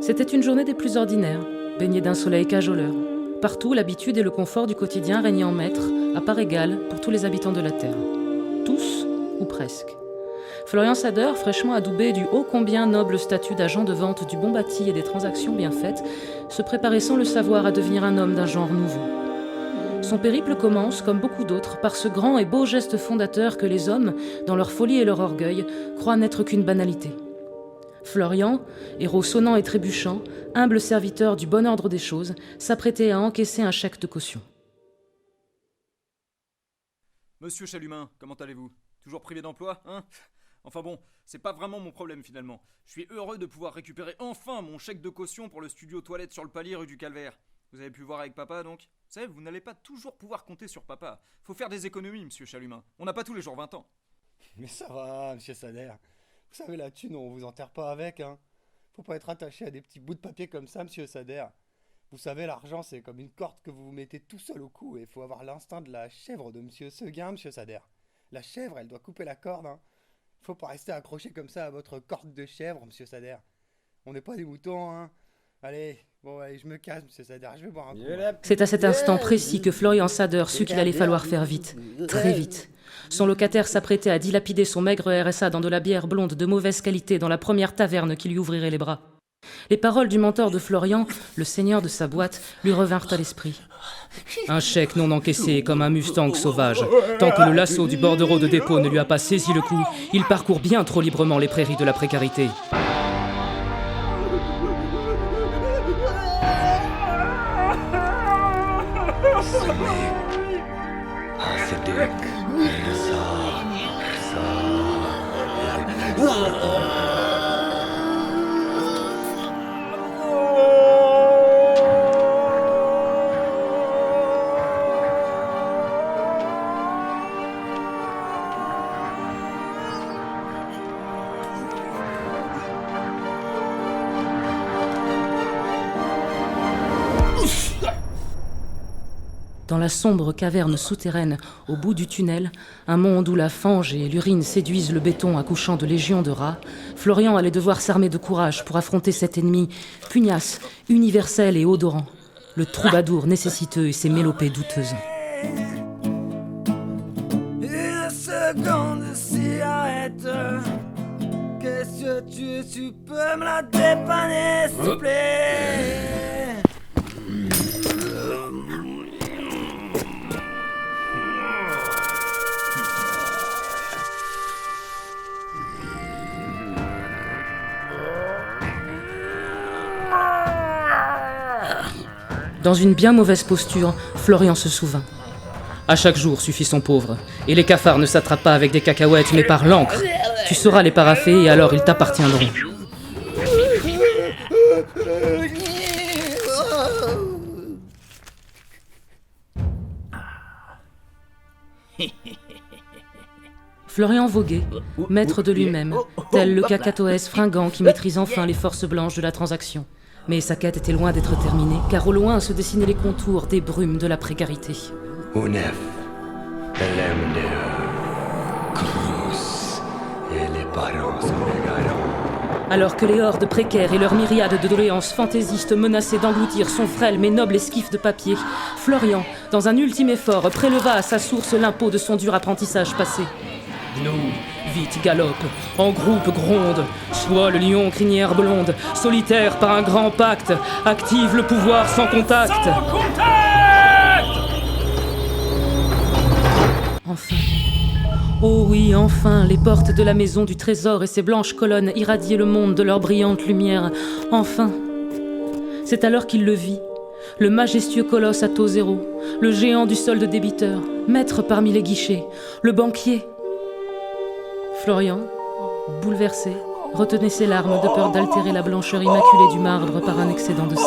C'était une journée des plus ordinaires, baignée d'un soleil cajoleur. Partout, l'habitude et le confort du quotidien régnaient en maître, à part égale, pour tous les habitants de la Terre. Tous, ou presque. Florian Sader, fraîchement adoubé du ô combien noble statut d'agent de vente du bon bâti et des transactions bien faites, se préparait sans le savoir à devenir un homme d'un genre nouveau. Son périple commence, comme beaucoup d'autres, par ce grand et beau geste fondateur que les hommes, dans leur folie et leur orgueil, croient n'être qu'une banalité. Florian, héros sonnant et trébuchant, humble serviteur du bon ordre des choses, s'apprêtait à encaisser un chèque de caution. Monsieur Chalumin, comment allez-vous? Toujours privé d'emploi, hein? Enfin bon, c'est pas vraiment mon problème finalement. Je suis heureux de pouvoir récupérer enfin mon chèque de caution pour le studio toilette sur le palier rue du Calvaire. Vous avez pu voir avec papa donc? Vous savez, vous n'allez pas toujours pouvoir compter sur papa. Faut faire des économies, monsieur Chalumin. On n'a pas tous les jours 20 ans. Mais ça va, monsieur Sader. Vous savez, la thune, on vous enterre pas avec, hein. Faut pas être attaché à des petits bouts de papier comme ça, monsieur Sader. Vous savez, l'argent, c'est comme une corde que vous vous mettez tout seul au cou et il faut avoir l'instinct de la chèvre de monsieur Seguin, monsieur Sader. La chèvre, elle doit couper la corde, hein. Faut pas rester accroché comme ça à votre corde de chèvre, monsieur Sader. On n'est pas des moutons, hein. Allez, je me casse, monsieur Sader, je vais boire un coup. C'est à cet instant précis que Florian Sader sut qu'il allait falloir faire vite, très vite. Son locataire s'apprêtait à dilapider son maigre RSA dans de la bière blonde de mauvaise qualité dans la première taverne qui lui ouvrirait les bras. Les paroles du mentor de Florian, le seigneur de sa boîte, lui revinrent à l'esprit. Un chèque non encaissé comme un Mustang sauvage. Tant que le lasso du bordereau de dépôt ne lui a pas saisi le cou, il parcourt bien trop librement les prairies de la précarité. Dans la sombre caverne souterraine, au bout du tunnel, un monde où la fange et l'urine séduisent le béton accouchant de légions de rats, Florian allait devoir s'armer de courage pour affronter cet ennemi pugnace, universel et odorant, le troubadour nécessiteux et ses mélopées douteuses. Une seconde si arrête. Qu'est-ce que tu peux me la dépanner, s'il te plaît? Dans une bien mauvaise posture, Florian se souvint. À chaque jour suffit son pauvre, et les cafards ne s'attrapent pas avec des cacahuètes, mais par l'encre. Tu sauras les paraffer, et alors ils t'appartiendront. Florian voguait, maître de lui-même, tel le cacatoès fringant qui maîtrise enfin les forces blanches de la transaction. Mais sa quête était loin d'être terminée, car au loin se dessinaient les contours des brumes de la précarité. Alors que les hordes précaires et leurs myriades de doléances fantaisistes menaçaient d'engloutir son frêle mais noble esquif de papier, Florian, dans un ultime effort, préleva à sa source l'impôt de son dur apprentissage passé. Nous, vite galope, en groupe gronde, soit le lion crinière blonde, solitaire par un grand pacte, active le pouvoir sans contact. Sans contact! Enfin, oh oui, enfin, les portes de la maison du trésor et ses blanches colonnes irradiaient le monde de leur brillante lumière. Enfin, c'est alors qu'il le vit, le majestueux colosse à taux zéro, le géant du solde débiteur, maître parmi les guichets, le banquier. Florian, bouleversé, retenait ses larmes de peur d'altérer la blancheur immaculée du marbre par un excédent de sel.